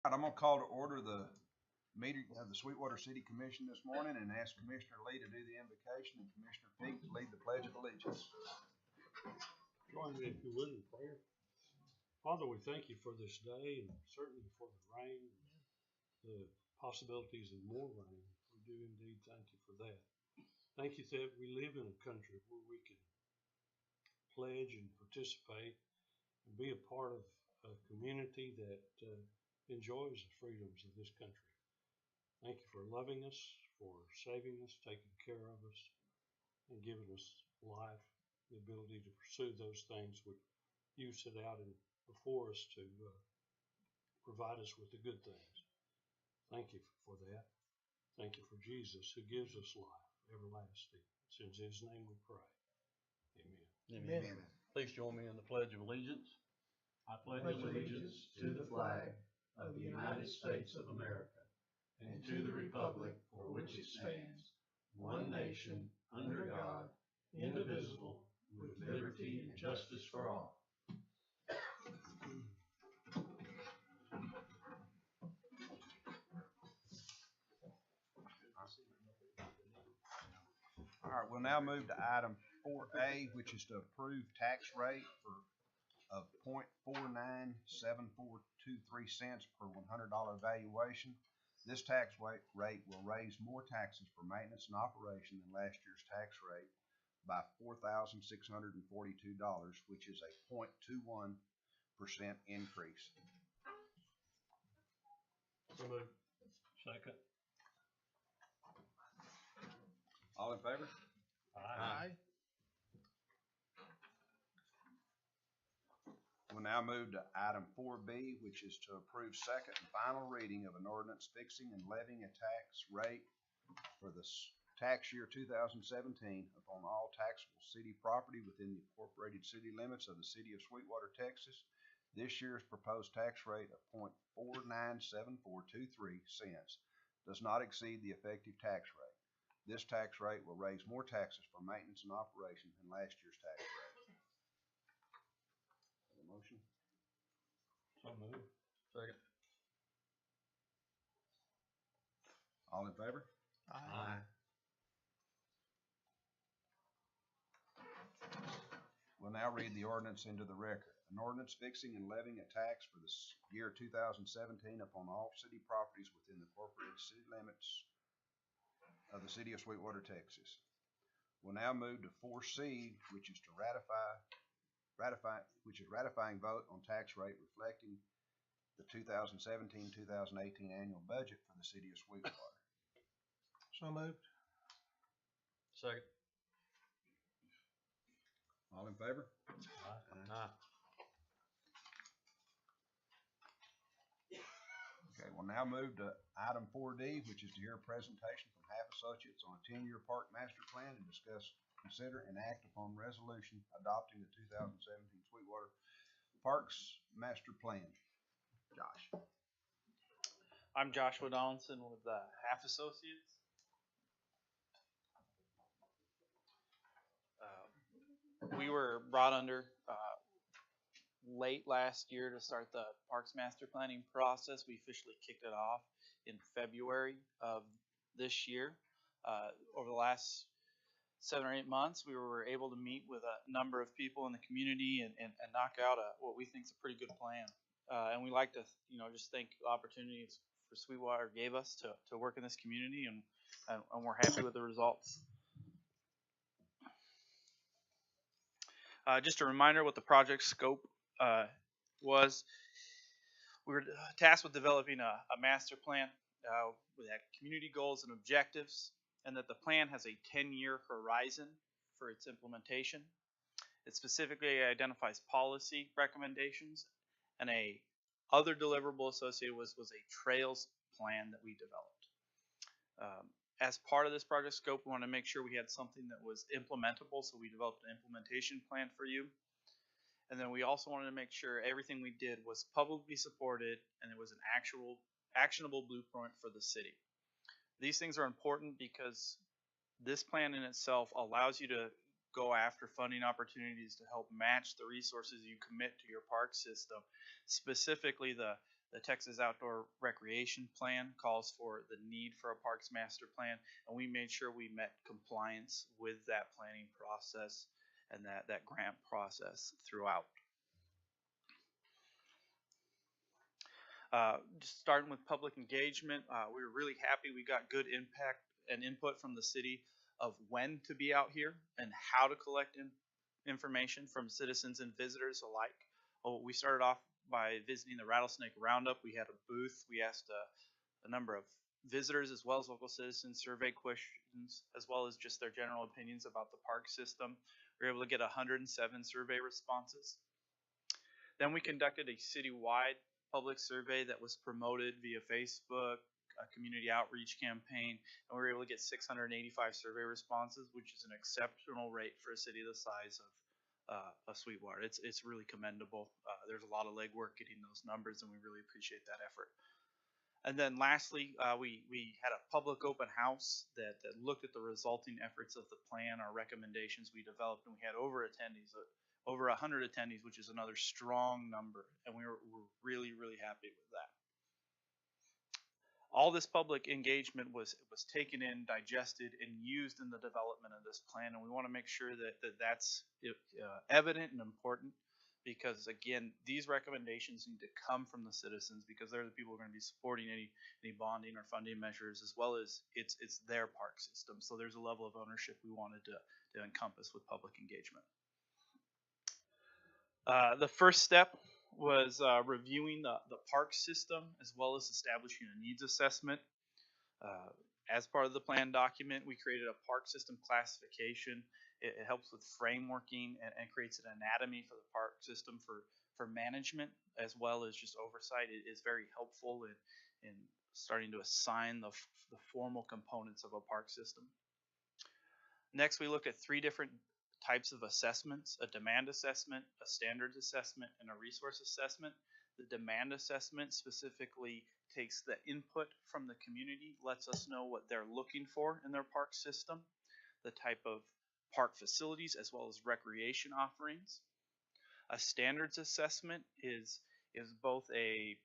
Right, I'm gonna call to order the meeting of the Sweetwater City Commission this morning and ask Commissioner Lee to do the invocation and Commissioner Peak to lead the Pledge of Allegiance. Join me if you would in prayer. Father, we thank you for this day and certainly for the rain, the possibilities of more rain. We do indeed thank you for that. Thank you that we live in a country where we can pledge and participate and be a part of a community that enjoys the freedoms of this country. Thank you for loving us, for saving us, taking care of us, and giving us life, the ability to pursue those things which you set out before us to provide us with the good things. Thank you for that. Thank you for Jesus who gives us life everlasting. It's in his name we pray. Amen. Amen. Amen. Please join me in the Pledge of Allegiance. I pledge allegiance to the flag of the United States of America and to the republic for which it stands, one nation, under God, indivisible, with liberty and justice for all. All right, we'll now move to item 4A, which is to approve tax rate of 0.497423 cents per $100 valuation. This tax rate will raise more taxes for maintenance and operation than last year's tax rate by $4,642, which is a 0.21% increase. So moved. Second. All in favor? Aye. We'll now move to item 4B, which is to approve second and final reading of an ordinance fixing and levying a tax rate for the tax year 2017 upon all taxable city property within the incorporated city limits of the city of Sweetwater, Texas. This year's proposed tax rate of 0.497423 cents does not exceed the effective tax rate. This tax rate will raise more taxes for maintenance and operation than last year's tax rate. Have a motion? So moved. Second. All in favor? Aye. We'll now read the ordinance into the record. An ordinance fixing and levying a tax for the year 2017 upon all city properties within the incorporated city limits of the city of Sweetwater, Texas. We'll now move to 4C, which is to ratifying vote on tax rate reflecting the 2017-2018 annual budget for the city of Sweetwater. So moved. Second. All in favor? Aye. Okay, we'll now move to item 4D, which is to hear a presentation from Half Associates on a 10-year park master plan and discuss, consider, and act upon resolution adopting the 2017 Sweetwater Parks Master Plan. Josh. I'm Joshua Donaldson with Half Associates. We were brought under late last year to start the Parks Master Planning process. We officially kicked it off in February of this year. Over the last 7 or 8 months, we were able to meet with a number of people in the community and knock out what we think is a pretty good plan. And we like to, just thank the opportunities for Sweetwater gave us to work in this community, and we're happy with the results. Just a reminder what the project scope was. We were tasked with developing a master plan with community goals and objectives, and that the plan has a 10-year horizon for its implementation. It specifically identifies policy recommendations, and other deliverable associated was a trails plan that we developed. As part of this project scope, we wanted to make sure we had something that was implementable, so we developed an implementation plan for you. And then we also wanted to make sure everything we did was publicly supported and it was an actionable blueprint for the city. These things are important because this plan in itself allows you to go after funding opportunities to help match the resources you commit to your park system, specifically the The Texas Outdoor Recreation Plan calls for the need for a parks master plan, and we made sure we met compliance with that planning process and that grant process throughout. Just starting with public engagement, we were really happy. We got good impact and input from the city of when to be out here and how to collect information from citizens and visitors alike. We started off by visiting the Rattlesnake Roundup. We had a booth. We asked a number of visitors as well as local citizens survey questions, as well as just their general opinions about the park system. We were able to get 107 survey responses. Then we conducted a citywide public survey that was promoted via Facebook, a community outreach campaign, and we were able to get 685 survey responses, which is an exceptional rate for a city the size of Sweetwater. It's really commendable. There's a lot of legwork getting those numbers, and we really appreciate that effort. And then lastly, we had a public open house that looked at the resulting efforts of the plan, our recommendations we developed, and we had over 100 attendees, which is another strong number, and we're really, really happy with that. All this public engagement was taken in, digested, and used in the development of this plan, and we want to make sure that's evident and important, because again, these recommendations need to come from the citizens, because they're the people who are going to be supporting any bonding or funding measures, as well as it's their park system. So there's a level of ownership we wanted to encompass with public engagement. The first step was reviewing the park system, as well as establishing a needs assessment. As part of the plan document, we created a park system classification. It helps with frameworking and creates an anatomy for the park system for management, as well as just oversight. It is very helpful in starting to assign the formal components of a park system. Next, we looked at 3 different types of assessments: a demand assessment, a standards assessment, and a resource assessment. The demand assessment specifically takes the input from the community, lets us know what they're looking for in their park system, the type of park facilities, as well as recreation offerings. A standards assessment is both a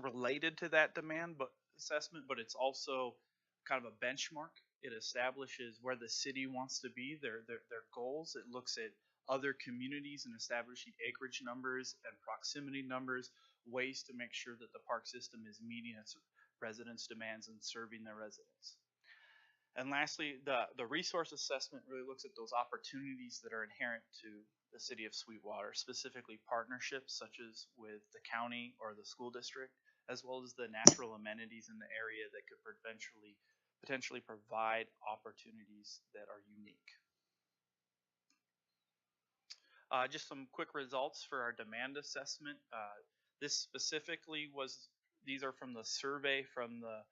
related to that demand assessment, but it's also kind of a benchmark. It establishes where the city wants to be, their goals. It looks at other communities and establishing acreage numbers and proximity numbers, ways to make sure that the park system is meeting its residents' demands and serving their residents. And lastly, the resource assessment really looks at those opportunities that are inherent to the city of Sweetwater, specifically partnerships such as with the county or the school district, as well as the natural amenities in the area that could potentially provide opportunities that are unique. Just some quick results for our demand assessment. This specifically these are from the survey from the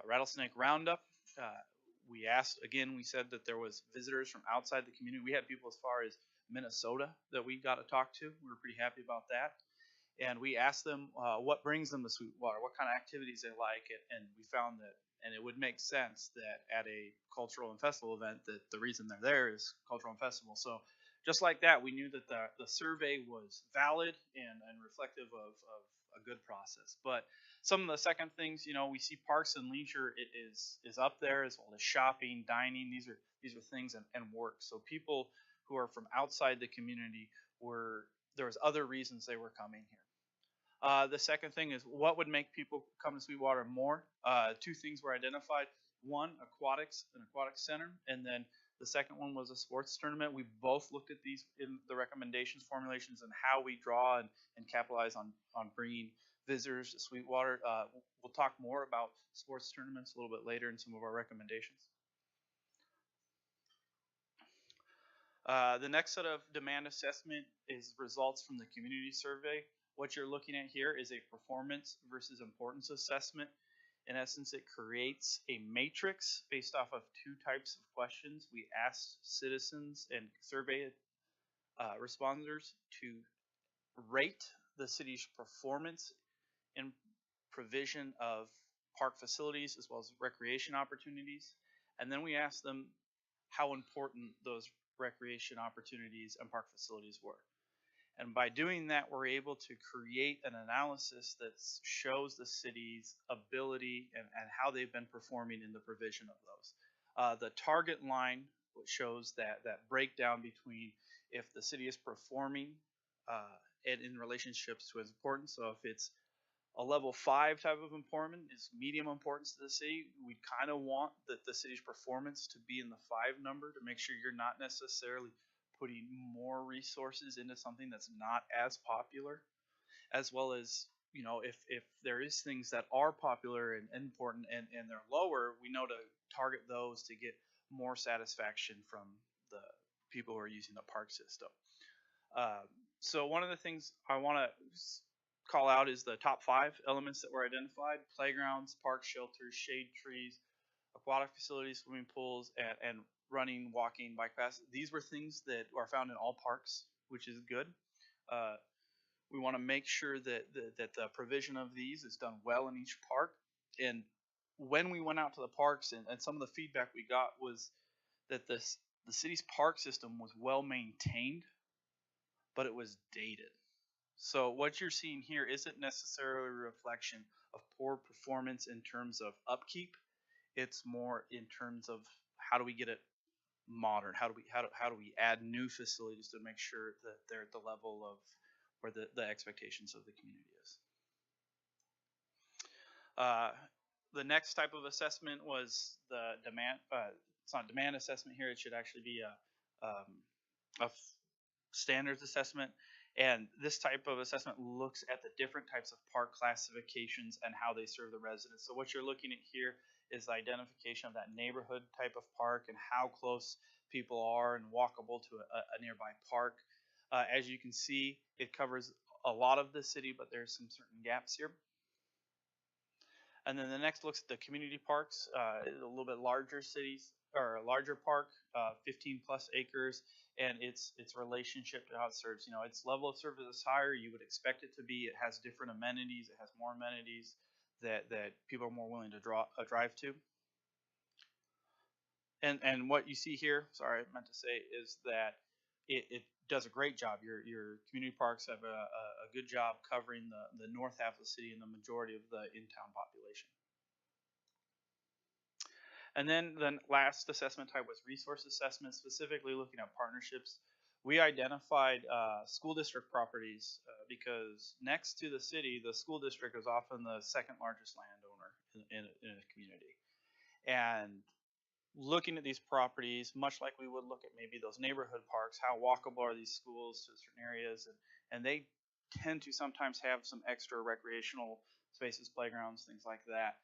Rattlesnake Roundup. We said that there was visitors from outside the community. We had people as far as Minnesota that we got to talk to. We were pretty happy about that. And we asked them what brings them to Sweetwater, what kind of activities they like, and we found that, and it would make sense that at a cultural and festival event that the reason they're there is cultural and festival. So just like that, we knew that the survey was valid and reflective of a good process. But some of the second things, we see parks and leisure is up there, as well as shopping, dining. These are things and work. So people who are from outside the community there was other reasons they were coming here. The second thing is what would make people come to Sweetwater more. 2 things were identified. One, an aquatic center, and then the second one was a sports tournament. We both looked at these in the recommendations, formulations, and how we draw and capitalize on bringing visitors to Sweetwater. We'll talk more about sports tournaments a little bit later in some of our recommendations. The next set of demand assessment is results from the community survey. What you're looking at here is a performance versus importance assessment. In essence, it creates a matrix based off of 2 types of questions. We asked citizens and survey responders to rate the city's performance in provision of park facilities as well as recreation opportunities. And then we asked them how important those recreation opportunities and park facilities were. And by doing that, we're able to create an analysis that shows the city's ability and how they've been performing in the provision of those. The target line shows that breakdown between if the city is performing and in relationships to its importance. So if it's a level 5 type of importance is medium importance to the city, we kind of want the city's performance to be in the 5 number to make sure you're not necessarily putting more resources into something that's not as popular, as well as, you know, if there is things that are popular and important and they're lower, we know to target those to get more satisfaction from the people who are using the park system. So one of the things I want to call out is the top 5 elements that were identified: playgrounds, park shelters, shade trees, aquatic facilities, swimming pools, and running, walking, bike paths. These were things that are found in all parks, which is good. We want to make sure that the provision of these is done well in each park. And when we went out to the parks, and some of the feedback we got was that the city's park system was well maintained, but it was dated. So what you're seeing here isn't necessarily a reflection of poor performance in terms of upkeep. It's more in terms of how do we get it modern? How do we add new facilities to make sure that they're at the level of where the expectations of the community is. The next type of assessment was the demand. It's not demand assessment here. It should actually be a standards assessment. And this type of assessment looks at the different types of park classifications and how they serve the residents. So what you're looking at here is the identification of that neighborhood type of park and how close people are and walkable to a nearby park. As you can see, it covers a lot of the city, but there's some certain gaps here. And then the next looks at the community parks, a little bit larger cities or a larger park, 15 plus acres, and its relationship to how it serves. You know, its level of service is higher. You would expect it to be. It has different amenities. It has more amenities that people are more willing to drive to. And what you see here, sorry, I meant to say, is that it does a great job. Your community parks have a good job covering the north half of the city and the majority of the in-town population. And then the last assessment type was resource assessment, specifically looking at partnerships. We identified school district properties because next to the city, the school district is often the second largest landowner in a community. And looking at these properties, much like we would look at maybe those neighborhood parks, how walkable are these schools to certain areas, and they tend to sometimes have some extra recreational spaces, playgrounds, things like that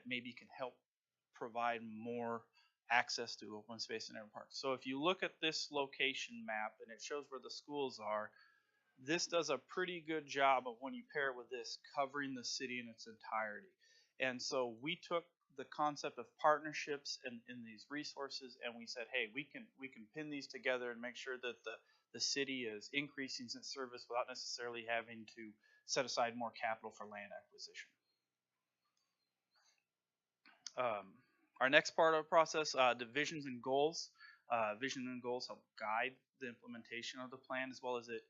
maybe can help provide more access to open space in every park. So if you look at this location map and it shows where the schools are, this does a pretty good job of, when you pair it with this, covering the city in its entirety. And so we took the concept of partnerships in these resources, and we said, hey, we can pin these together and make sure that the city is increasing its service without necessarily having to set aside more capital for land acquisition. Our next part of the process, divisions and goals. Vision and goals help guide the implementation of the plan, as well as it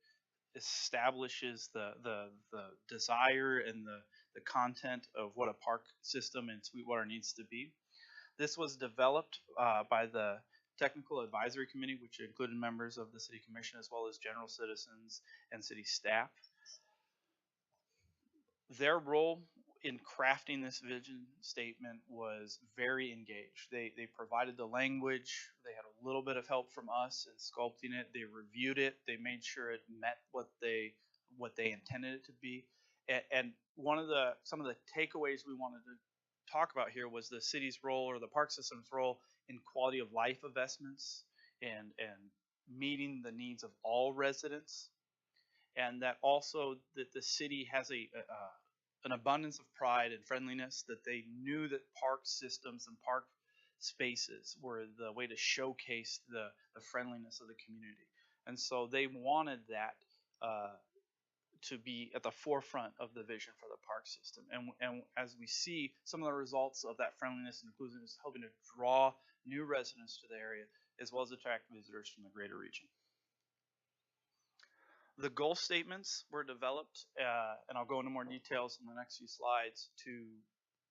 establishes the desire and the content of what a park system in Sweetwater needs to be. This was developed by the Technical Advisory Committee, which included members of the City Commission as well as general citizens and city staff. Their role in crafting this vision statement was very engaged. They provided the language. They had a little bit of help from us in sculpting it. They reviewed it. They made sure it met what they intended it to be. And some of the takeaways we wanted to talk about here was the city's role, or the park system's role, in quality of life investments and meeting the needs of all residents, and that also that the city has an abundance of pride and friendliness, that they knew that park systems and park spaces were the way to showcase the friendliness of the community. And so they wanted that to be at the forefront of the vision for the park system. And as we see, some of the results of that friendliness and inclusion is helping to draw new residents to the area, as well as attract visitors from the greater region. The goal statements were developed, and I'll go into more details in the next few slides, to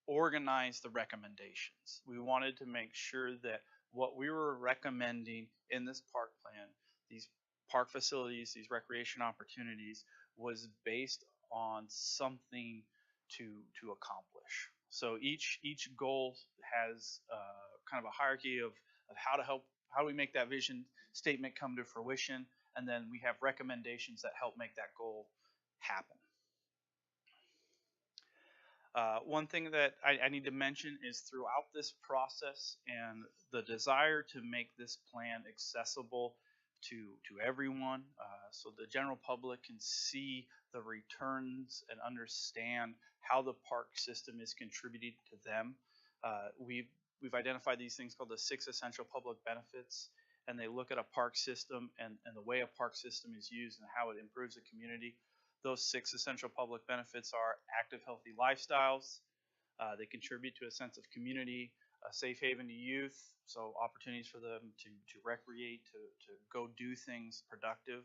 organize the recommendations. We wanted to make sure that what we were recommending in this park plan, these park facilities, these recreation opportunities, was based on something to accomplish. So each goal has kind of a hierarchy of how do we make that vision statement come to fruition, and then we have recommendations that help make that goal happen. One thing that I need to mention is throughout this process and the desire to make this plan accessible to everyone, so the general public can see the returns and understand how the park system is contributing to them. We've identified these things called the 6 essential public benefits, and they look at a park system and the way a park system is used and how it improves a community. Those 6 essential public benefits are active, healthy lifestyles. They contribute to a sense of community, a safe haven to youth, so opportunities for them to recreate, to go do things productive.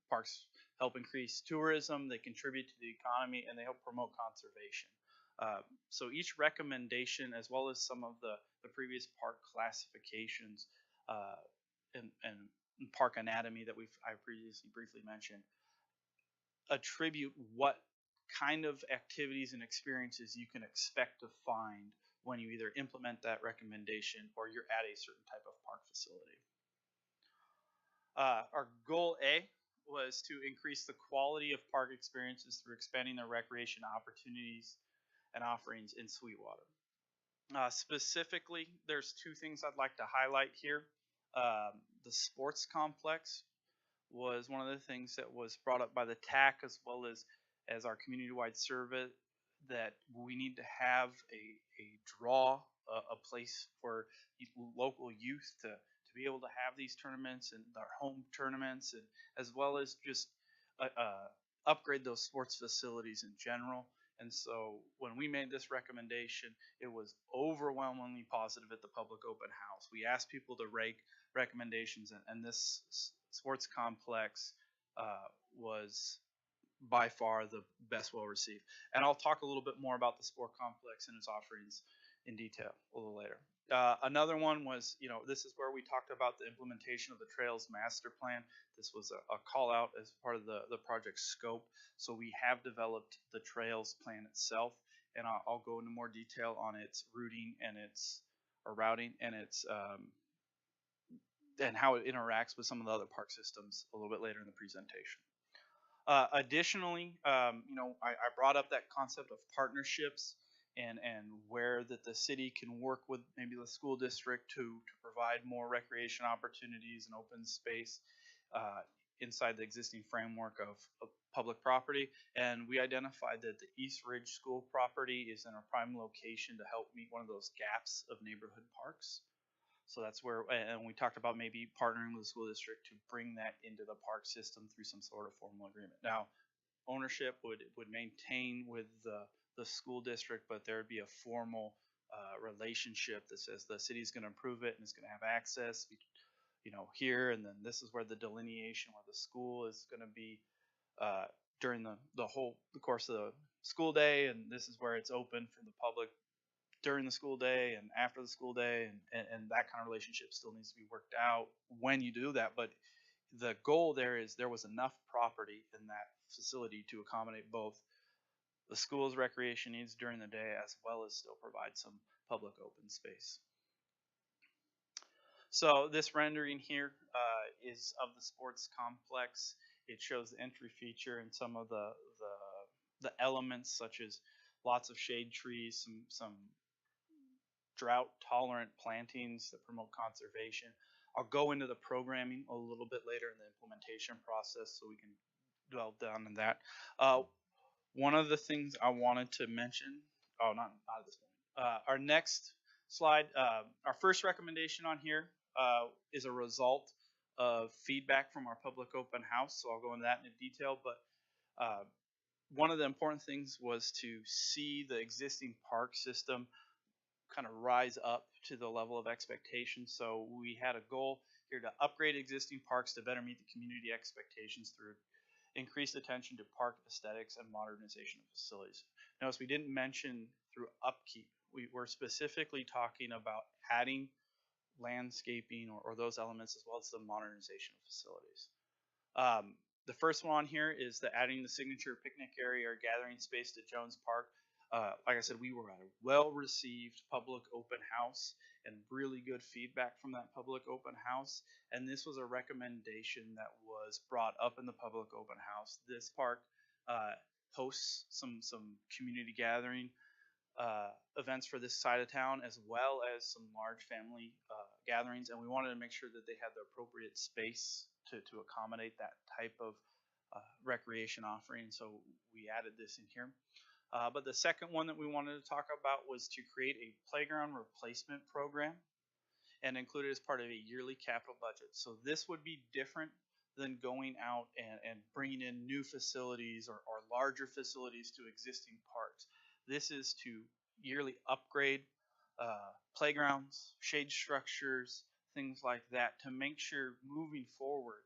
Parks help increase tourism, they contribute to the economy, and they help promote conservation. So each recommendation, as well as some of the previous park classifications and park anatomy that I previously briefly mentioned, attribute what kind of activities and experiences you can expect to find when you either implement that recommendation or you're at a certain type of park facility. Our goal A was to increase the quality of park experiences through expanding the recreation opportunities and offerings in Sweetwater. Specifically, there's 2 things I'd like to highlight here. The sports complex was one of the things that was brought up by the TAC, as well as our community-wide survey, that we need to have a draw, a place for local youth to be able to have these tournaments and our home tournaments, and as well as just upgrade those sports facilities in general. And so when we made this recommendation, it was overwhelmingly positive at the public open house. We asked people to rate recommendations, and this sports complex was by far the best well received. And I'll talk a little bit more about the sport complex and its offerings in detail a little later. Another one was, this is where we talked about the implementation of the Trails Master Plan. This was a call out as part of the project scope. So we have developed the Trails Plan itself, and I'll go into more detail on its routing and its and how it interacts with some of the other park systems a little bit later in the presentation. Additionally, I brought up that concept of partnerships and where that the city can work with maybe the school district to provide more recreation opportunities and open space inside the existing framework of public property. And we identified that the East Ridge School property is in a prime location to help meet one of those gaps of neighborhood parks. So that's where, and we talked about maybe partnering with the school district to bring that into the park system through some sort of formal agreement. Now, ownership would maintain with the school district, but there would be a formal relationship that says the city's going to improve it and it's going to have access, here, and then this is where the delineation where the school is going to be during the course of the school day, and this is where it's open for the public during the school day and after the school day, and that kind of relationship still needs to be worked out when you do that. But the goal there is there was enough property in that facility to accommodate both the school's recreation needs during the day as well as still provide some public open space. So this rendering here is of the sports complex. It shows the entry feature and some of the elements, such as lots of shade trees, some drought-tolerant plantings that promote conservation. I'll go into the programming a little bit later in the implementation process so we can delve down in that. One of the things I wanted to mention, not at this point. Our next slide, our first recommendation on here is a result of feedback from our public open house, so I'll go into that in detail, but one of the important things was to see the existing park system kind of rise up to the level of expectation. So we had a goal here to upgrade existing parks to better meet the community expectations through increased attention to park aesthetics and modernization of facilities. Notice we didn't mention through upkeep. We were specifically talking about adding landscaping or those elements as well as the modernization of facilities. The first one on here is the adding the signature picnic area or gathering space to Jones Park. Like I said, we were at a well-received public open house and really good feedback from that public open house. And this was a recommendation that was brought up in the public open house. This park hosts some community gathering events for this side of town, as well as some large family gatherings, and we wanted to make sure that they had the appropriate space to accommodate that type of recreation offering. So we added this in here. But the second one that we wanted to talk about was to create a playground replacement program and include it as part of a yearly capital budget. So this would be different than going out and bringing in new facilities or larger facilities to existing parks. This is to yearly upgrade playgrounds, shade structures, things like that, to make sure moving forward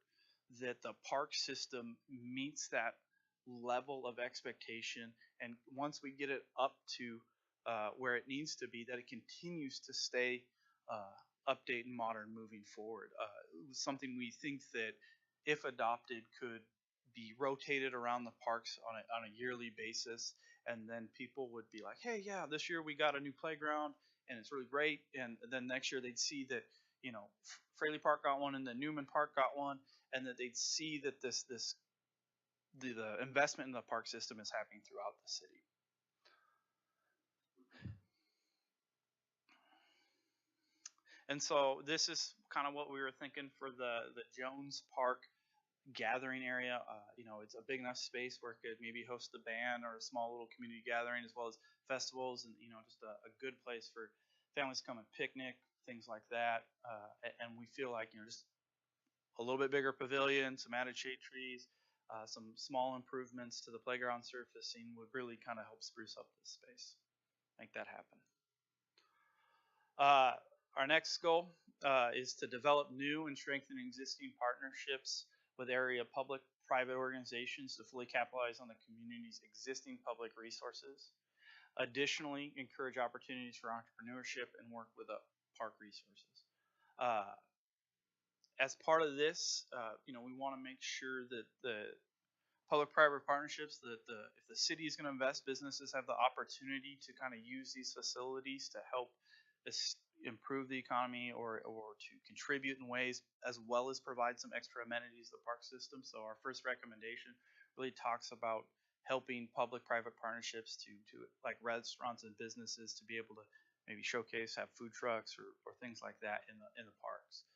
that the park system meets that level of expectation, and once we get it up to where it needs to be, that it continues to stay updated and modern moving forward. It was something we think that, if adopted, could be rotated around the parks on a yearly basis, and then people would be like, hey, yeah, this year we got a new playground and it's really great, and then next year they'd see that, you know, Fraley Park got one and then Newman Park got one, and that they'd see that the investment in the park system is happening throughout the city. And so this is kind of what we were thinking for the Jones Park gathering area. You know, it's a big enough space where it could maybe host a band or a small little community gathering, as well as festivals, and, you know, just a good place for families to come and picnic, things like that. And we feel like, you know, just a little bit bigger pavilion, some added shade trees, some small improvements to the playground surfacing would really kind of help spruce up this space, make that happen. Our next goal is to develop new and strengthen existing partnerships with area public-private organizations to fully capitalize on the community's existing public resources. Additionally, encourage opportunities for entrepreneurship and work with park resources. As part of this, you know, we want to make sure that the public-private partnerships, that if the city is going to invest, businesses have the opportunity to kind of use these facilities to help improve the economy or to contribute in ways, as well as provide some extra amenities to the park system. So our first recommendation really talks about helping public-private partnerships to like restaurants and businesses to be able to maybe showcase, have food trucks or things like that in the parks.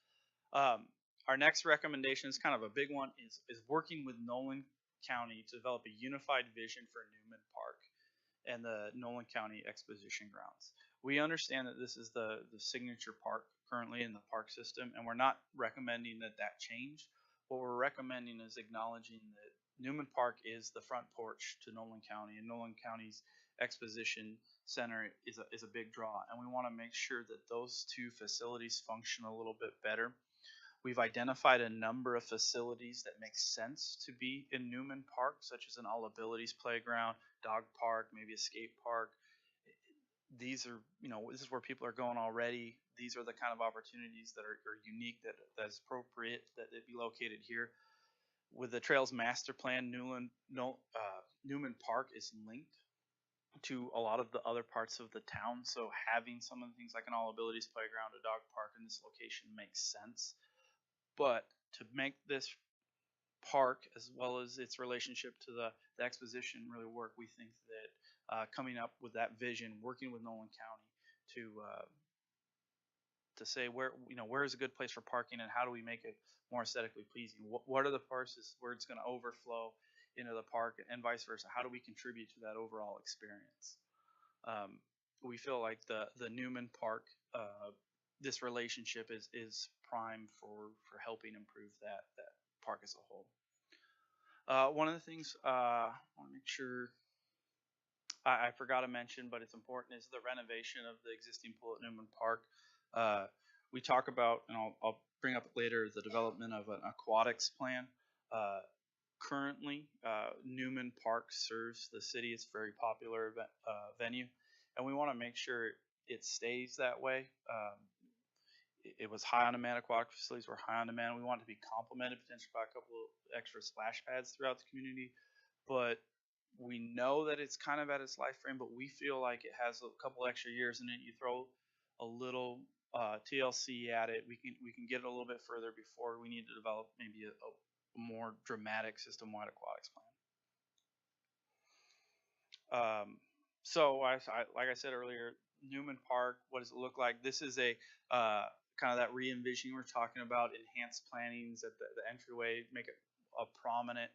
Our next recommendation is kind of a big one, is working with Nolan County to develop a unified vision for Newman Park and the Nolan County Exposition Grounds. We understand that this is the signature park currently in the park system, and we're not recommending that change. What we're recommending is acknowledging that Newman Park is the front porch to Nolan County, and Nolan County's Exposition Center is a big draw, and we want to make sure that those two facilities function a little bit better. We've identified a number of facilities that make sense to be in Newman Park, such as an all abilities playground, dog park, maybe a skate park. These are, you know, this is where people are going already. These are the kind of opportunities that are unique, that's appropriate, that they be located here. With the Trails Master Plan, Newman Park is linked to a lot of the other parts of the town. So having some of the things like an all abilities playground, a dog park in this location makes sense. But to make this park, as well as its relationship to the exposition, really work, we think that coming up with that vision, working with Nolan County to say where is a good place for parking, and how do we make it more aesthetically pleasing? What are the parts where it's going to overflow into the park, and vice versa? How do we contribute to that overall experience? We feel like the Newman Park, this relationship is prime for helping improve that park as a whole. One of the things I want to make sure I forgot to mention, but it's important, is the renovation of the existing pool at Newman Park. we talk about, and I'll bring up later, the development of an aquatics plan. Currently, Newman Park serves the city. It's a very popular venue, and we want to make sure it stays that way. It was high on demand. Aquatic facilities were high on demand. We want it to be complemented potentially by a couple of extra splash pads throughout the community, but we know that it's kind of at its life frame, but we feel like it has a couple extra years in it. You throw a little TLC at it, we can get it a little bit further before we need to develop maybe a more dramatic system-wide aquatics plan. So like I said earlier, Newman Park, what does it look like? This is a kind of that re-envisioning we're talking about, enhanced plantings at the entryway, make it a prominent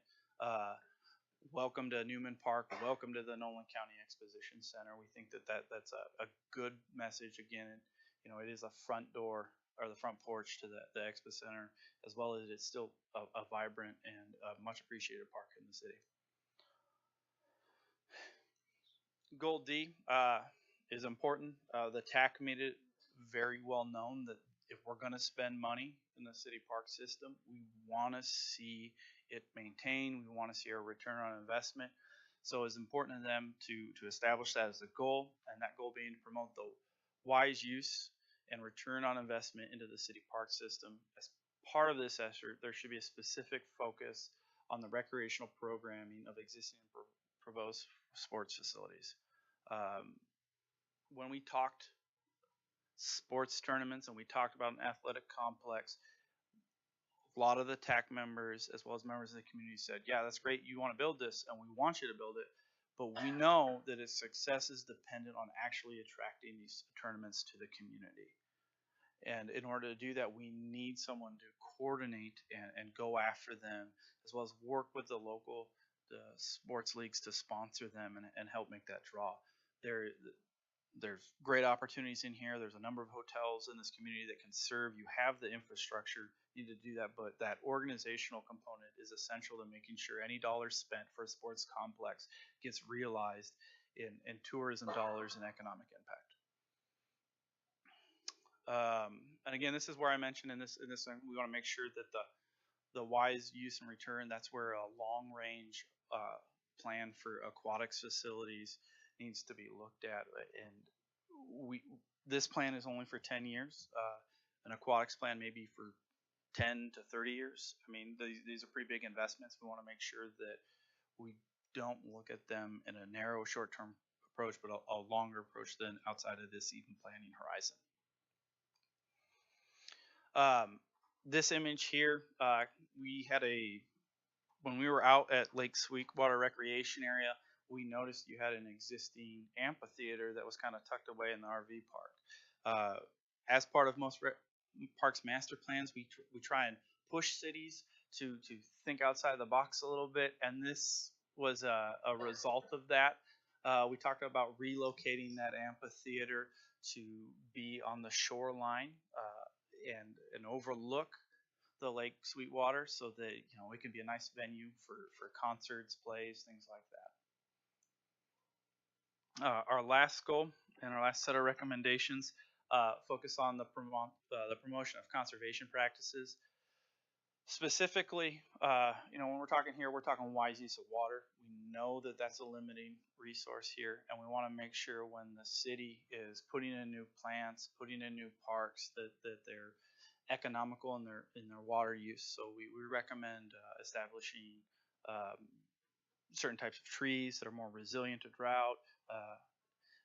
welcome to Newman Park, welcome to the Nolan County Exposition Center. We think that's a good message. Again, it is a front door or the front porch to the Expo Center, as well as it's still a vibrant and much appreciated park in the city. Goal D is important. The TAC made it very well known that if we're going to spend money in the city park system, we want to see it maintained. We want to see our return on investment. So it's important to them to establish that as a goal, and that goal being to promote the wise use and return on investment into the city park system. As part of this effort, there should be a specific focus on the recreational programming of existing proposed sports facilities. When we talked sports tournaments and we talked about an athletic complex, a lot of the TAC members as well as members of the community said, yeah, that's great, you want to build this and we want you to build it, but we know that its success is dependent on actually attracting these tournaments to the community. And in order to do that, we need someone to coordinate and go after them, as well as work with the sports leagues to sponsor them and help make that draw. There's great opportunities in here. There's a number of hotels in this community that can serve. You have the infrastructure, you need to do that, but that organizational component is essential to making sure any dollar spent for a sports complex gets realized in tourism dollars and economic impact. And again, this is where I mentioned in this thing, we want to make sure that the wise use and return, that's where a long range plan for aquatics facilities needs to be looked at. And this plan is only for 10 years. An aquatics plan may be for 10 to 30 years. I mean, these are pretty big investments. We want to make sure that we don't look at them in a narrow short-term approach, but a longer approach than outside of this even planning horizon. This image here, when we were out at Lake Sweetwater Recreation Area, we noticed you had an existing amphitheater that was kind of tucked away in the RV park. As part of most parks master plans, we try and push cities to think outside the box a little bit, and this was a result of that. We talked about relocating that amphitheater to be on the shoreline and overlook the Lake Sweetwater, so that it can be a nice venue for concerts, plays, things like that. Our last goal and our last set of recommendations focus on the promotion of conservation practices. Specifically, when we're talking here, we're talking wise use of water. We know that that's a limiting resource here, and we want to make sure when the city is putting in new plants, putting in new parks, that they're economical in their water use. So we recommend establishing certain types of trees that are more resilient to drought,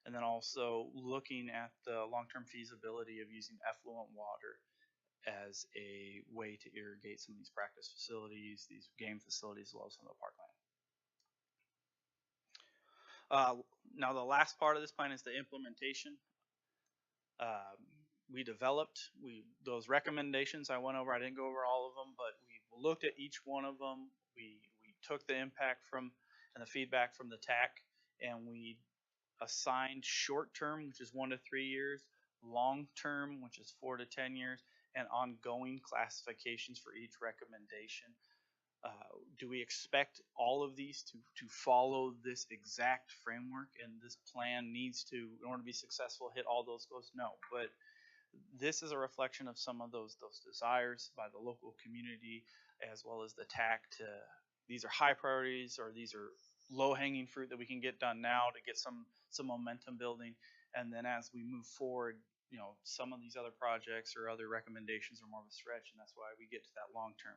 and then also looking at the long-term feasibility of using effluent water as a way to irrigate some of these practice facilities, these game facilities, as well as some of the parkland. Now the last part of this plan is the implementation. We developed those recommendations I went over. I didn't go over all of them, but we looked at each one of them. We took the impact and the feedback from the TAC, and we assigned short-term, which is 1 to 3 years, long-term, which is 4 to 10 years, and ongoing classifications for each recommendation. Do we expect all of these to follow this exact framework, and this plan needs to, in order to be successful, hit all those goals? No, but This is a reflection of some of those desires by the local community, as well as the TAC to, these are high priorities, or these are low hanging fruit that we can get done now to get some momentum building. And then as we move forward, you know, some of these other projects or other recommendations are more of a stretch, and that's why we get to that long term.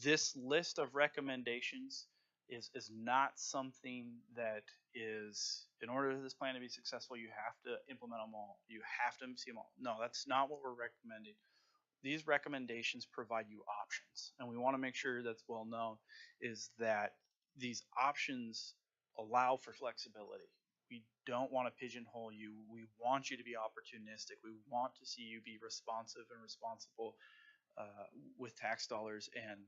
This list of recommendations is not something that is, in order for this plan to be successful, you have to implement them all. You have to see them all. No, that's not what we're recommending. These recommendations provide you options, and we want to make sure that's well known, is that these options allow for flexibility. We don't want to pigeonhole you. We want you to be opportunistic. We want to see you be responsive and responsible with tax dollars. And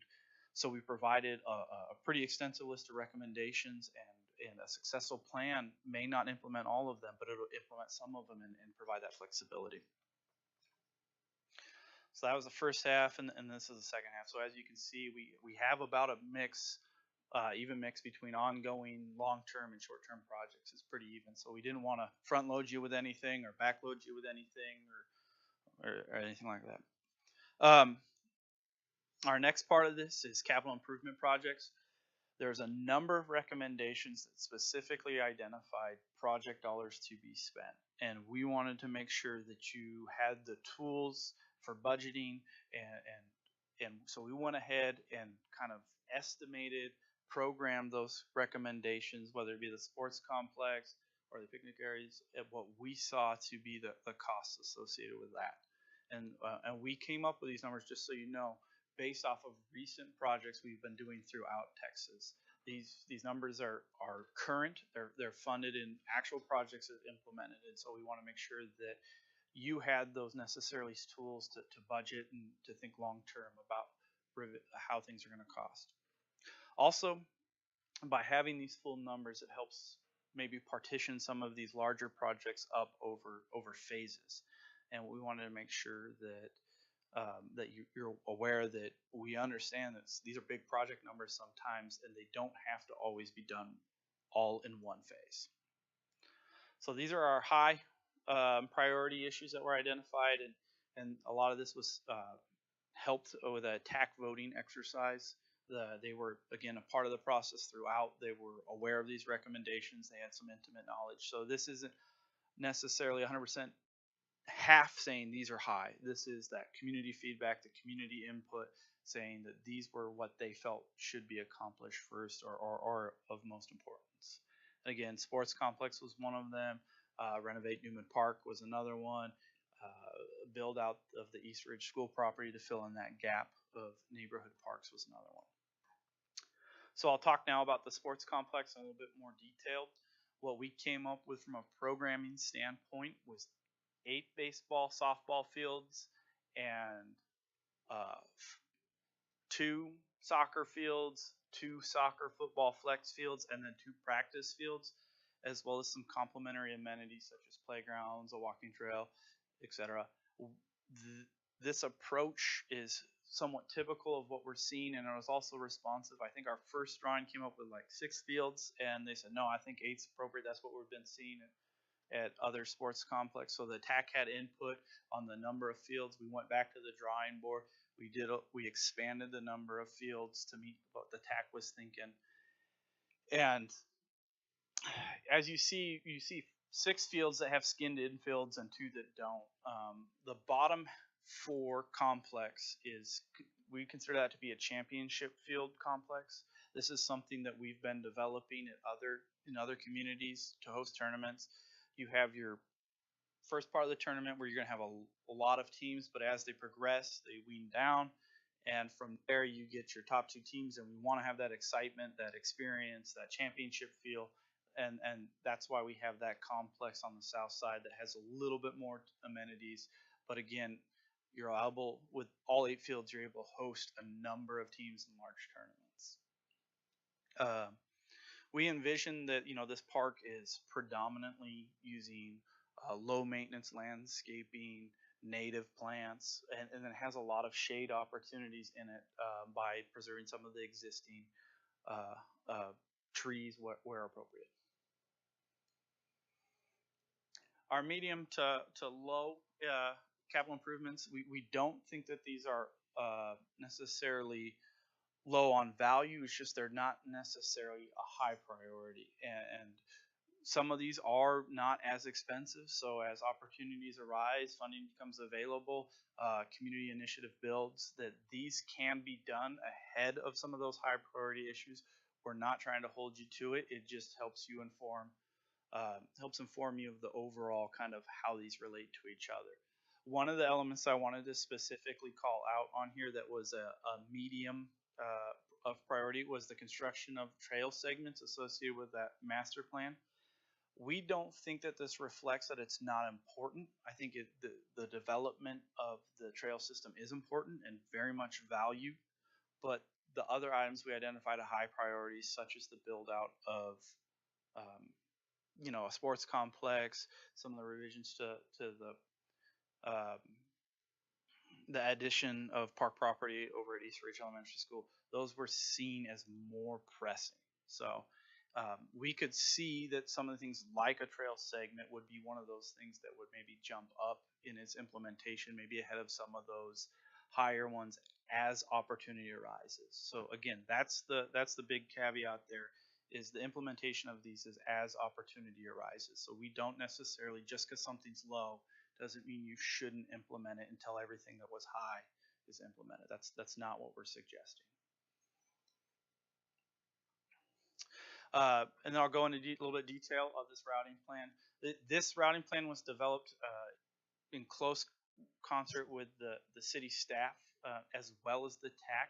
so we provided a pretty extensive list of recommendations, and a successful plan may not implement all of them, but it'll implement some of them and provide that flexibility. So that was the first half, and this is the second half. So as you can see, we have about a mix, even mix between ongoing, long-term, and short-term projects. It's pretty even. So we didn't want to front-load you with anything or back-load you with anything or anything like that. Our next part of this is capital improvement projects. There's a number of recommendations that specifically identified project dollars to be spent, and we wanted to make sure that you had the tools for budgeting, and so we went ahead and kind of estimated, programmed those recommendations, whether it be the sports complex or the picnic areas, at what we saw to be the costs associated with that. And we came up with these numbers, just so you know, based off of recent projects we've been doing throughout Texas. These numbers are current. They're funded in actual projects that implemented, and so we want to make sure that you had those necessary tools to budget and to think long term about how things are going to cost. Also, by having these full numbers, it helps maybe partition some of these larger projects up over phases. And we wanted to make sure that you're aware that we understand that these are big project numbers sometimes, and they don't have to always be done all in one phase. So these are our high priority issues that were identified, and a lot of this was helped with a TAC voting exercise. They were, again, a part of the process throughout. They were aware of these recommendations. They had some intimate knowledge. So this isn't necessarily 100% half saying these are high. This is that community feedback, the community input, saying that these were what they felt should be accomplished first, or of most importance. Again, sports complex was one of them. Renovate Newman Park was another one. Build out of the East Ridge School property to fill in that gap of neighborhood parks was another one. So I'll talk now about the sports complex in a little bit more detailed. What we came up with from a programming standpoint was 8 baseball, softball fields, and 2 soccer fields, 2 soccer, football flex fields, and then 2 practice fields, as well as some complementary amenities such as playgrounds, a walking trail, etc. This approach is somewhat typical of what we're seeing, and it was also responsive. I think our first drawing came up with like 6 fields, and they said, no, I think 8's appropriate. That's what we've been seeing at other sports complex. So the TAC had input on the number of fields. We went back to the drawing board. We expanded the number of fields to meet what the TAC was thinking. And as you see 6 fields that have skinned infields and 2 that don't. The bottom 4 complex we consider that to be a championship field complex. This is something that we've been developing in other communities to host tournaments. You have your first part of the tournament where you're going to have a lot of teams, but as they progress, they wean down, and from there you get your top 2 teams, and we want to have that excitement, that experience, that championship feel, and that's why we have that complex on the south side that has a little bit more amenities. But again, you're able, with all 8 fields, you're able to host a number of teams in large tournaments. We envision that this park is predominantly using low maintenance landscaping, native plants, and it has a lot of shade opportunities in it by preserving some of the existing trees where appropriate. Our medium to low capital improvements. We don't think that these are necessarily low on value. It's just they're not necessarily a high priority, and some of these are not as expensive. So as opportunities arise, funding becomes available, community initiative builds, that these can be done ahead of some of those high priority issues. We're not trying to hold you to it. It just helps you helps inform you of the overall kind of how these relate to each other. One of the elements I wanted to specifically call out on here that was a medium of priority was the construction of trail segments associated with that master plan. We don't think that this reflects that it's not important. I think the development of the trail system is important and very much valued, but the other items we identified a high priority, such as the build out of a sports complex, some of the revisions to the addition of park property over at East Ridge Elementary School, those were seen as more pressing. So we could see that some of the things like a trail segment would be one of those things that would maybe jump up in its implementation, maybe ahead of some of those higher ones as opportunity arises. So again, that's the big caveat there, is the implementation of these is as opportunity arises. So we don't necessarily, just because something's low doesn't mean you shouldn't implement it until everything that was high is implemented. That's not what we're suggesting. And then I'll go into a little bit of detail of this routing plan. This routing plan was developed in close concert with the city staff as well as the TAC.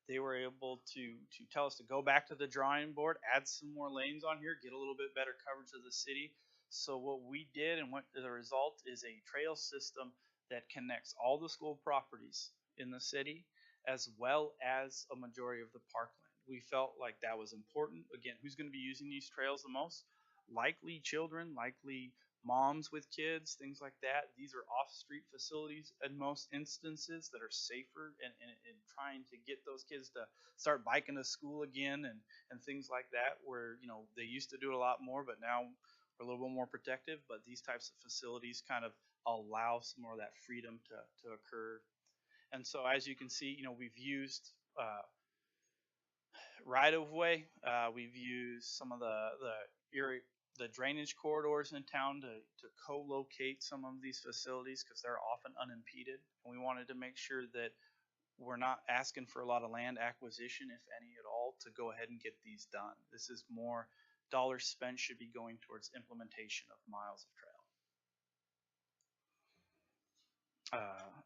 They were able to tell us to go back to the drawing board, add some more lanes on here, get a little bit better coverage of the city. So what we did and what the result is a trail system that connects all the school properties in the city as well as a majority of the parkland. We felt like that was important. Again, who's going to be using these trails the most? Likely children, likely moms with kids, things like that. These are off-street facilities in most instances that are safer and trying to get those kids to start biking to school again and things like that, where they used to do it a lot more, but now we're a little bit more protective. But these types of facilities kind of allow some more of that freedom to occur. And so as you can see, we've used right of way. We've used some of the drainage corridors in town to co-locate some of these facilities because they're often unimpeded. And we wanted to make sure that we're not asking for a lot of land acquisition, if any at all, to go ahead and get these done. This is more dollars spent should be going towards implementation of miles of trail.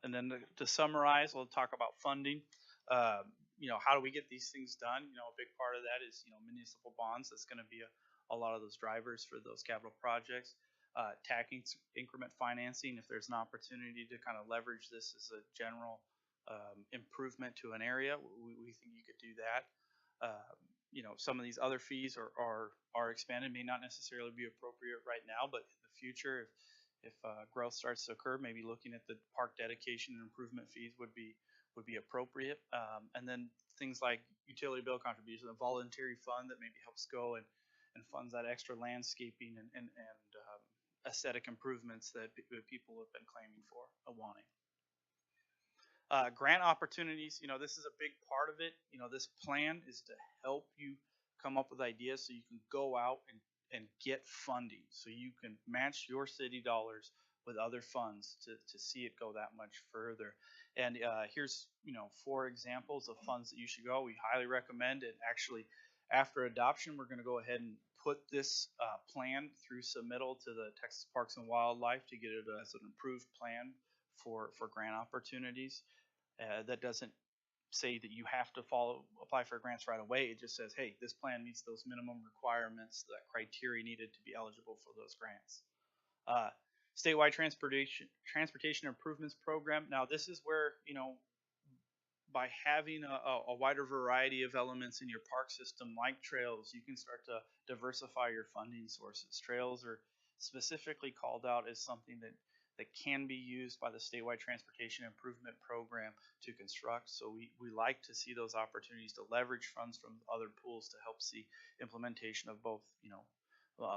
And then to summarize, we'll talk about funding. How do we get these things done? A big part of that is, municipal bonds. That's going to be a lot of those drivers for those capital projects. TAC increment financing, if there's an opportunity to kind of leverage this as a general improvement to an area, we think you could do that. Some of these other fees are expanded, may not necessarily be appropriate right now, but in the future, if growth starts to occur, maybe looking at the park dedication and improvement fees would be appropriate. And then things like utility bill contribution, a voluntary fund that maybe helps go and funds that extra landscaping and aesthetic improvements that people have been claiming for and wanting. Grant opportunities, this is a big part of it. This plan is to help you come up with ideas so you can go out and get funding, so you can match your city dollars with other funds to see it go that much further. And here's 4 examples of funds that you should go. We highly recommend it. Actually, after adoption, we're going to go ahead and put this plan through submittal to the Texas Parks and Wildlife to get it as an approved plan for grant opportunities. That doesn't say that you have to apply for grants right away. It just says, hey, this plan meets those minimum requirements, that criteria needed to be eligible for those grants. Statewide transportation improvements program. Now this is where, by having a wider variety of elements in your park system like trails, you can start to diversify your funding sources. Trails are specifically called out as something that can be used by the statewide transportation improvement program to construct. So we like to see those opportunities to leverage funds from other pools to help see implementation of both,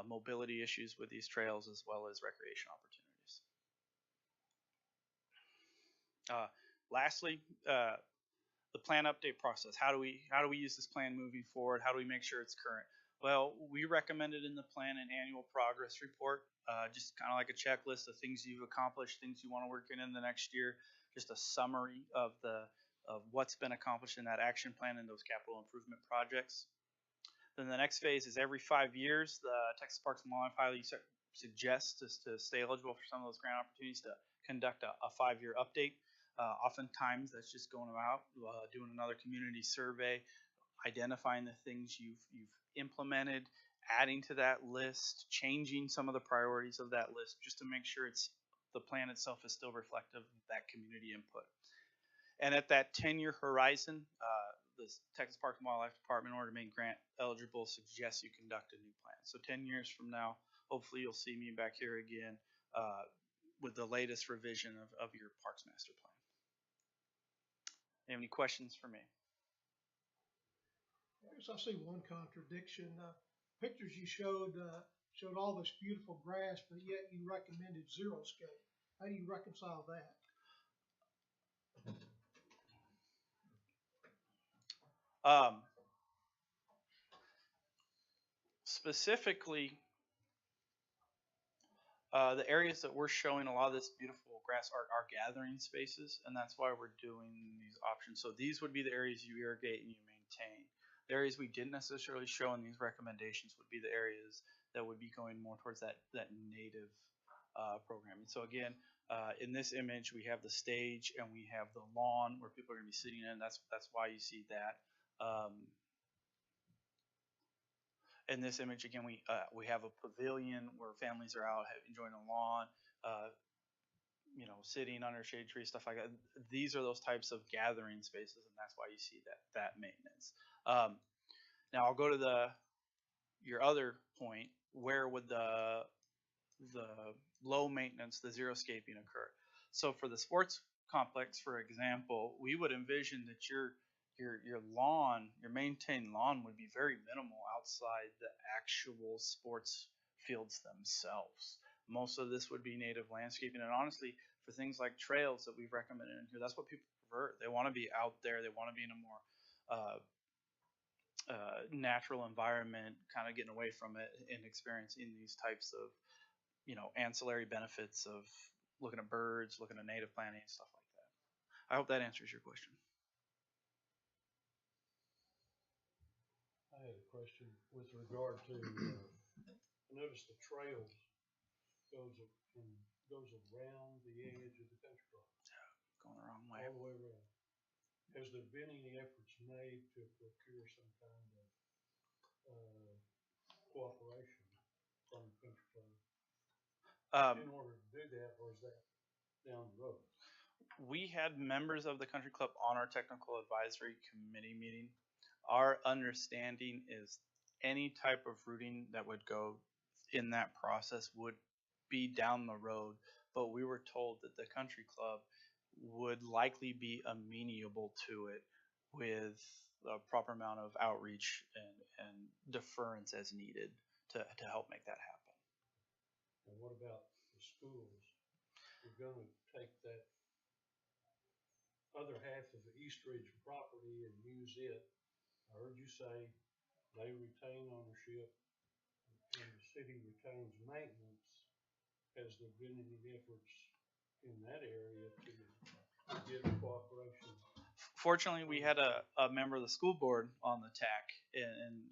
mobility issues with these trails as well as recreation opportunities. Lastly, the plan update process. How do we use this plan moving forward? How do we make sure it's current? Well, we recommended in the plan an annual progress report, just kind of like a checklist of things you've accomplished, things you want to work in the next year, just a summary of what's been accomplished in that action plan and those capital improvement projects. Then the next phase is every 5 years, the Texas Parks and Wildlife highly suggests us to stay eligible for some of those grant opportunities to conduct a 5-year update. Oftentimes that's just going out, doing another community survey, identifying the things you've implemented, adding to that list, changing some of the priorities of that list, just to make sure the plan itself is still reflective of that community input. And at that 10-year horizon, the Texas Parks and Wildlife Department, in order to make grant eligible, suggests you conduct a new plan. So 10 years from now, hopefully you'll see me back here again with the latest revision of your Parks Master Plan. Any questions for me? I guess I see one contradiction. Pictures you showed all this beautiful grass, but yet you recommended xeriscape. How do you reconcile that? Specifically, the areas that we're showing a lot of this beautiful grass are gathering spaces, and that's why we're doing these options. So these would be the areas you irrigate and you maintain. The areas we didn't necessarily show in these recommendations would be the areas that would be going more towards that native programming. So again, in this image, we have the stage and we have the lawn where people are going to be sitting in. That's why you see that. In this image, again, we have a pavilion where families are out enjoying the lawn, sitting under shade trees, stuff like that. These are those types of gathering spaces, and that's why you see that maintenance. Now I'll go to your other point. Where would the low maintenance, the xeriscaping occur? So for the sports complex, for example, we would envision that your lawn, your maintained lawn, would be very minimal outside the actual sports fields themselves. Most of this would be native landscaping, and honestly, for things like trails that we've recommended in here, that's what people prefer. They want to be out there. They want to be in a more natural environment, kind of getting away from it and experiencing these types of, ancillary benefits of looking at birds, looking at native planting, stuff like that. I hope that answers your question. I had a question with regard to, I noticed the trails goes around the edge of the country club. Going the wrong way. All the way around. Has there been any efforts made to procure some kind of cooperation from the country club in order to do that, or is that down the road? We had members of the country club on our technical advisory committee meeting. Our understanding is any type of routing that would go in that process would be down the road, but we were told that the country club would likely be amenable to it with a proper amount of outreach and deference as needed to help make that happen. And what about the schools? We're going to take that other half of the Eastridge property and use it. I heard you say they retain ownership and the city retains maintenance. Has there been any efforts in that area to get cooperation? Fortunately, we had a member of the school board on the TAC, and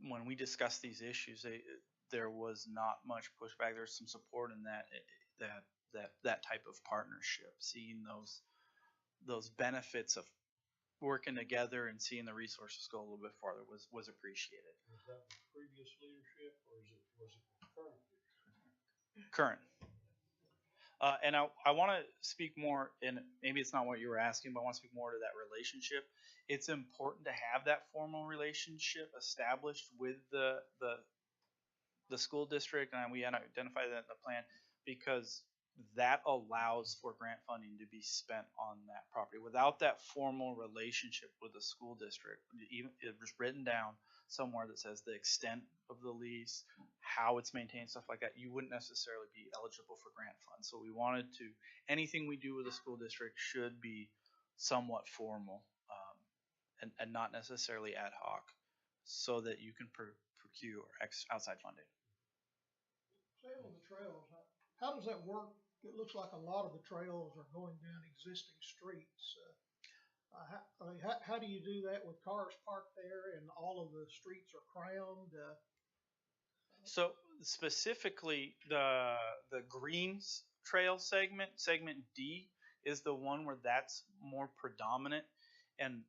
when we discussed these issues, there was not much pushback. There's some support in that type of partnership, seeing those benefits of working together and seeing the resources go a little bit farther was appreciated. Was that with previous leadership, or was it with current leadership? Current. And I want to speak more, and maybe it's not what you were asking, but I want to speak more to that relationship. It's important to have that formal relationship established with the school district, and we identify that in the plan, because that allows for grant funding to be spent on that property without that formal relationship with the school district. Even it was written down somewhere that says the extent of the lease, how it's maintained, stuff like that. You wouldn't necessarily be eligible for grant funds. So we wanted to, anything we do with the school district should be somewhat formal, and not necessarily ad hoc, so that you can procure outside funding. Say on the trails, how does that work? It looks like a lot of the trails are going down existing streets. How do you do that with cars parked there and all of the streets are crammed? So specifically, the Greens Trail segment D, is the one where that's more predominant, and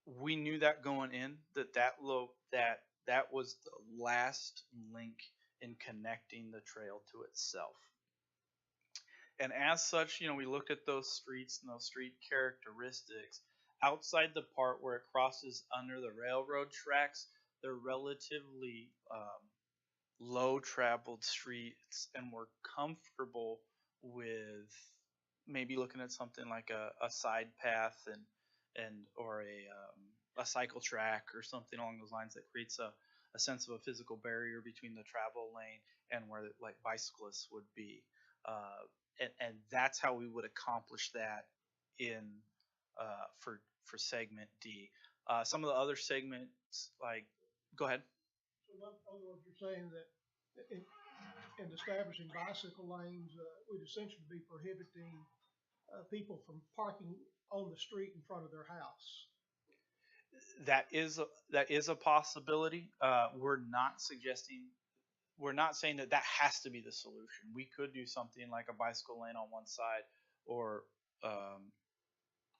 we knew that going in that was the last link in connecting the trail to itself. And as such, we looked at those streets and those street characteristics. Outside the part where it crosses under the railroad tracks, they're relatively low traveled streets, and we're comfortable with maybe looking at something like a side path or a cycle track or something along those lines that creates a sense of a physical barrier between the travel lane and where like bicyclists would be. And that's how we would accomplish that in for segment D. Some of the other segments, like, go ahead. So in other words, you're saying that in establishing bicycle lanes, we'd essentially be prohibiting people from parking on the street in front of their house. That is a possibility. We're not saying that has to be the solution. We could do something like a bicycle lane on one side, or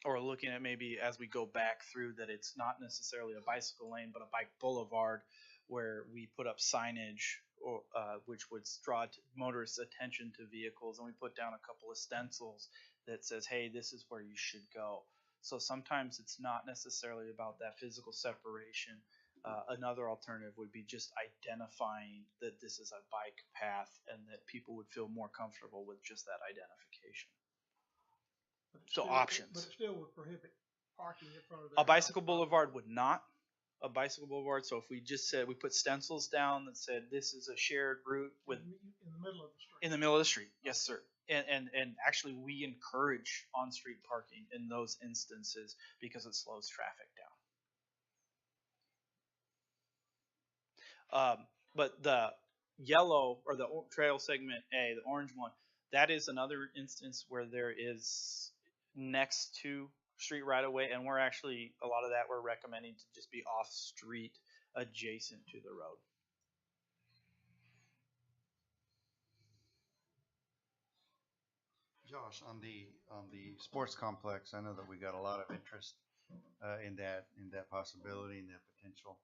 looking at maybe as we go back through that it's not necessarily a bicycle lane but a bike boulevard where we put up signage which would draw motorists' attention to vehicles, and we put down a couple of stencils that says, hey, this is where you should go. So sometimes it's not necessarily about that physical separation. Another alternative would be just identifying that this is a bike path and that people would feel more comfortable with just that identification. So options. But it still would prohibit parking in front of a bicycle boulevard would not. A bicycle boulevard. So if we just said, we put stencils down that said this is a shared route with in the middle of the street. In the middle of the street, yes, sir. And actually, we encourage on-street parking in those instances because it slows traffic down. But the yellow, or the trail segment A, the orange one, that is another instance where there is next to street right away, and we're actually, a lot of that we're recommending to just be off street adjacent to the road. Josh, on the sports complex, I know that we got a lot of interest in that possibility and that potential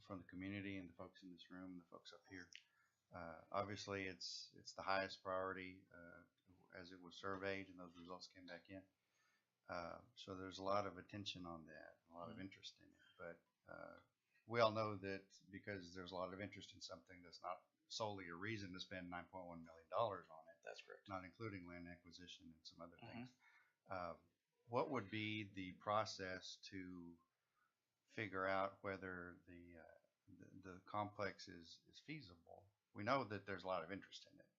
from the community and the folks in this room and the folks up here. Obviously, it's the highest priority as it was surveyed and those results came back in. So there's a lot of attention on that, a lot of interest in it. But we all know that because there's a lot of interest in something, that's not solely a reason to spend $9.1 million on it. That's correct. Not including land acquisition and some other things. What would be the process to figure out whether the complex is feasible? We know that there's a lot of interest in it,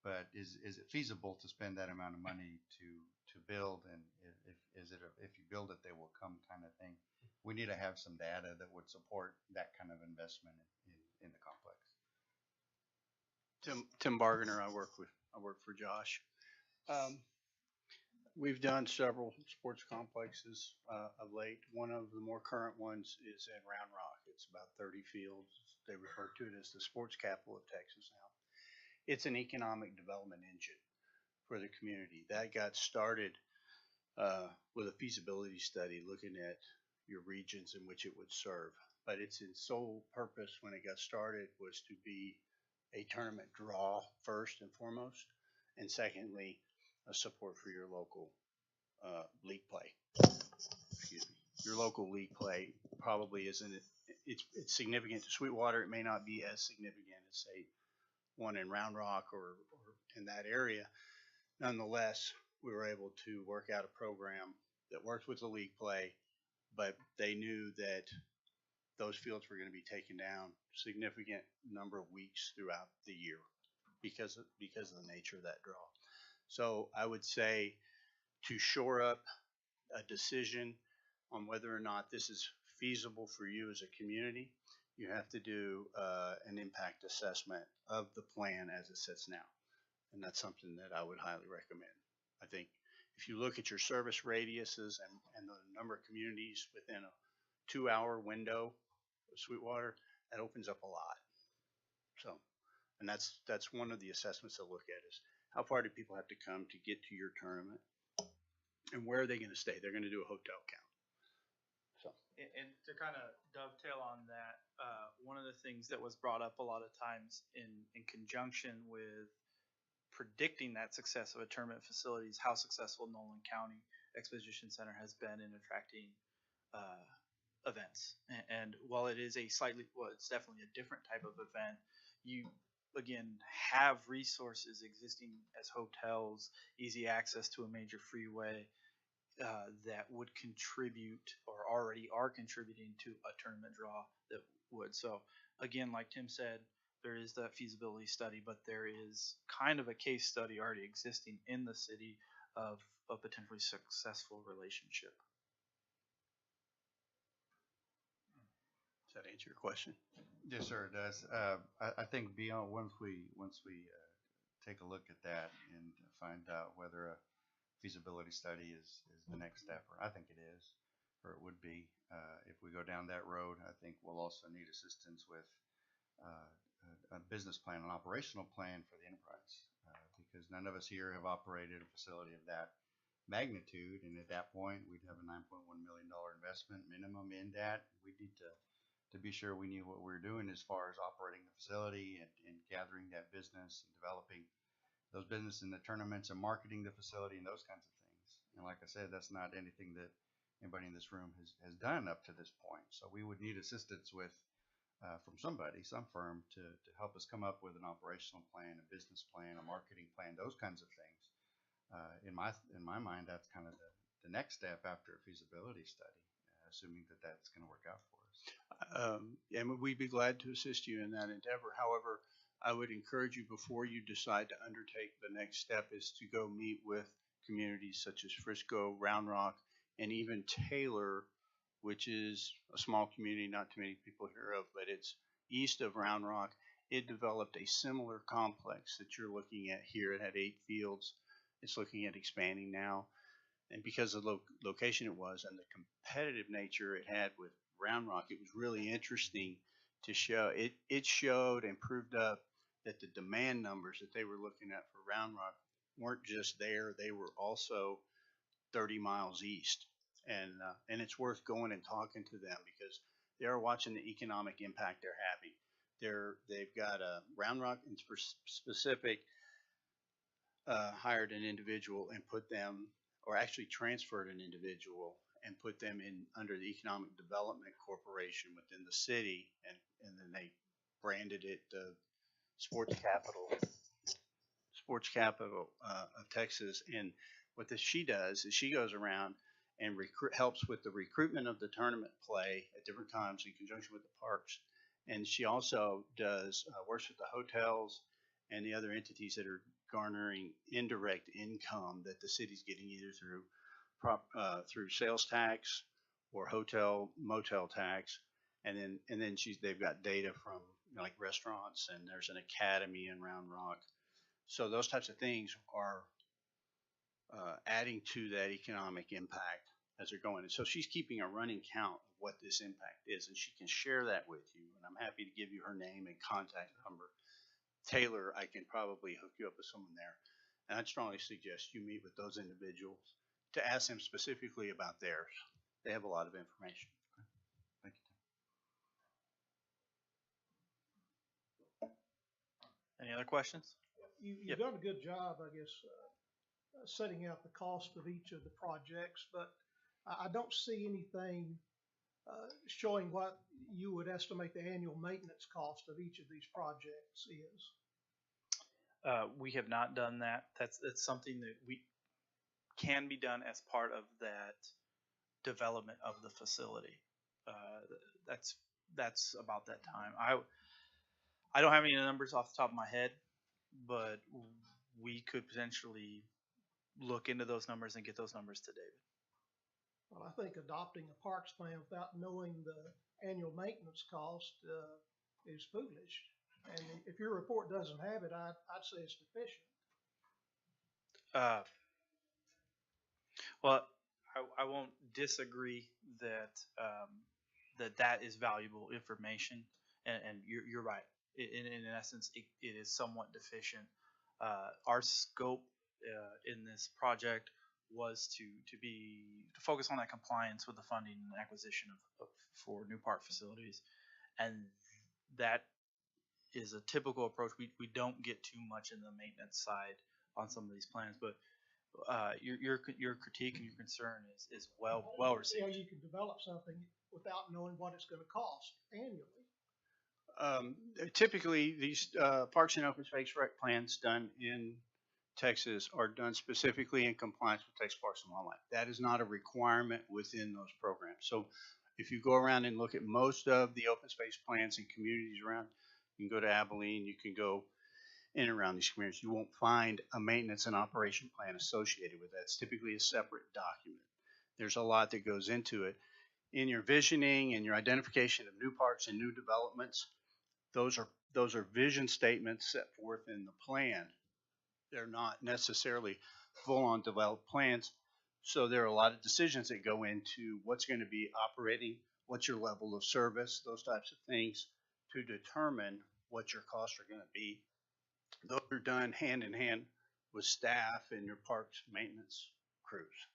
but is it feasible to spend that amount of money to build, and if you build it, they will come kind of thing? We need to have some data that would support that kind of investment in the complex. Tim Bargainer, I work for Josh. We've done several sports complexes of late. One of the more current ones is in Round Rock. It's about 30 fields. They refer to it as the sports capital of Texas now. It's an economic development engine for the community. That got started with a feasibility study looking at your regions in which it would serve. But its sole purpose when it got started was to be a tournament draw first and foremost, and secondly, a support for your local league play. Excuse me. Your local league play probably isn't. It's significant to Sweetwater. It may not be as significant as, say, one in Round Rock or in that area. Nonetheless, we were able to work out a program that worked with the league play, but they knew that those fields were going to be taken down significant number of weeks throughout the year because of the nature of that draw. So I would say to shore up a decision on whether or not this is feasible for you as a community, you have to do an impact assessment of the plan as it sits now. And that's something that I would highly recommend. I think if you look at your service radiuses and the number of communities within a 2-hour window of Sweetwater, that opens up a lot. So, and that's one of the assessments they'll look at is how far do people have to come to get to your tournament, and where are they going to stay? They're going to do a hotel count. So, and to kind of dovetail on that, one of the things that was brought up a lot of times in conjunction with predicting that success of a tournament facility is how successful Nolan County Exposition Center has been in attracting events. And while it is it's definitely a different type of event, you again have resources existing as hotels, easy access to a major freeway that would contribute or already are contributing to a tournament draw that would. So again, like Tim said, there is that feasibility study, but there is kind of a case study already existing in the city of a potentially successful relationship. does that answer your question? Yes, sir, it does. I think beyond once we take a look at that and find out whether a feasibility study is the next step, or I think it is, or it would be. If we go down that road, I think we'll also need assistance with a business plan, an operational plan for the enterprise, because none of us here have operated a facility of that magnitude, and at that point, we'd have a $9.1 million investment minimum in that. We need to be sure we knew what we were doing as far as operating the facility and gathering that business and developing those business in the tournaments and marketing the facility and those kinds of things. And like I said, that's not anything that anybody in this room has done up to this point. So we would need assistance with from somebody, some firm, to help us come up with an operational plan, a business plan, a marketing plan, those kinds of things. In my mind, that's kind of the next step after a feasibility study, assuming that that's going to work out for us. And we'd be glad to assist you in that endeavor. However, I would encourage you before you decide to undertake the next step is to go meet with communities such as Frisco, Round Rock, and even Taylor, which is a small community not too many people hear of, but it's east of Round Rock. It developed a similar complex that you're looking at here. It had 8 fields. It's looking at expanding now. And because of the location it was and the competitive nature it had with Round Rock, it was really interesting to show. It showed and proved up that the demand numbers that they were looking at for Round Rock weren't just there. They were also 30 miles east. And it's worth going and talking to them because they are watching the economic impact they're having. They've got a Round Rock in specific hired an individual and put them, or actually transferred an individual and put them in under the Economic Development Corporation within the city, and then they branded it Sports Capital of Texas. And what she does is she goes around and helps with the recruitment of the tournament play at different times in conjunction with the parks. And she also does works with the hotels and the other entities that are garnering indirect income that the city's getting either through sales tax or hotel motel tax. And then they've got data from like restaurants, and there's an academy in Round Rock. So those types of things are adding to that economic impact as they're going. And so she's keeping a running count of what this impact is, and she can share that with you. And I'm happy to give you her name and contact number. Taylor, I can probably hook you up with someone there. And I'd strongly suggest you meet with those individuals to ask them specifically about theirs. They have a lot of information. Thank you. Any other questions? You've done a good job, I guess, setting out the cost of each of the projects, but I don't see anything showing what you would estimate the annual maintenance cost of each of these projects is. We have not done that. That's something that we can be done as part of that development of the facility. That's about that time. I don't have any numbers off the top of my head, but we could potentially look into those numbers and get those numbers to David. Well, I think adopting a parks plan without knowing the annual maintenance cost is foolish. And if your report doesn't have it, I'd say it's deficient. Well, I won't disagree that that is valuable information, and you're right. In essence, it is somewhat deficient. Our scope in this project was to focus on that compliance with the funding and acquisition for new park facilities, and that is a typical approach. We don't get too much in the maintenance side on some of these plans, but your critique and your concern is well See how received. you can develop something without knowing what it's going to cost annually. Typically, these parks and open space rec plans done in Texas are done specifically in compliance with Texas Parks and Wildlife. That is not a requirement within those programs. So if you go around and look at most of the open space plans in communities around, you can go to Abilene, you can go in and around these communities, you won't find a maintenance and operation plan associated with that. It's typically a separate document. There's a lot that goes into it. In your visioning and your identification of new parks and new developments, those are vision statements set forth in the plan. They're not necessarily full-on developed plans. So there are a lot of decisions that go into what's going to be operating, what's your level of service, those types of things to determine what your costs are going to be. Those are done hand in hand with staff and your parks maintenance crews.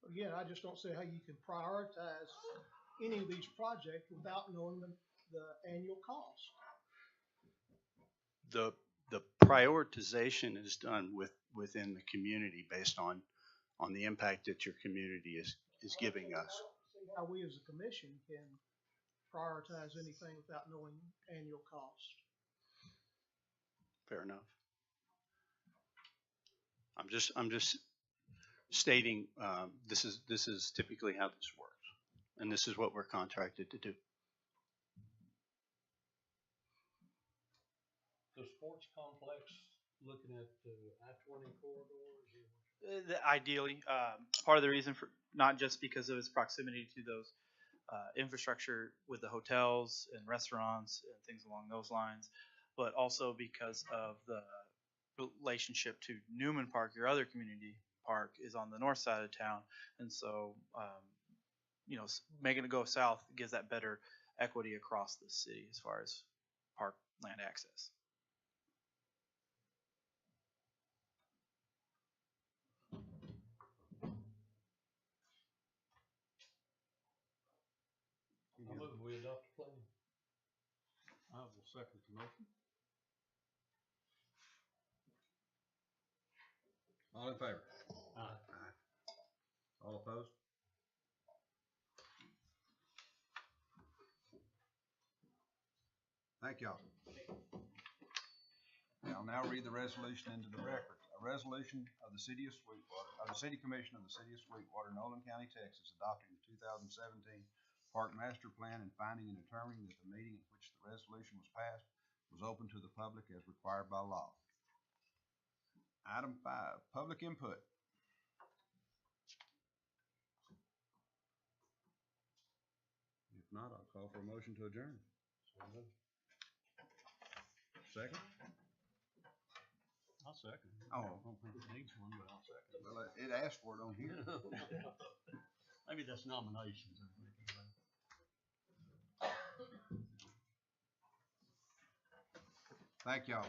Again, I just don't see how you can prioritize any of these projects without knowing the annual cost. The prioritization is done within the community based on the impact that your community is giving us. See how we as a commission can prioritize anything without knowing annual cost. Fair enough. I'm just stating this is typically how this works, and this is what we're contracted to do. The sports complex, looking at the I-20 corridors. Ideally, part of the reason for not just because of its proximity to those infrastructure with the hotels and restaurants and things along those lines, but also because of the relationship to Newman Park, your other community park, is on the north side of town, and so making it go south gives that better equity across the city as far as park land access. I move we adopt the plan. I will second the motion. All in favor? Aye. All opposed? Thank y'all. I'll now read the resolution into the record. A resolution of the City of Sweetwater, of the City Commission of the City of Sweetwater, Nolan County, Texas, adopting the 2017 Park Master Plan and finding and determining that the meeting at which the resolution was passed was open to the public as required by law. Item 5, public input. If not, I'll call for a motion to adjourn. Second? I'll second. Oh. I don't think it needs one, but I'll second. Well, it asked for it on here. Maybe that's nominations. Thank y'all.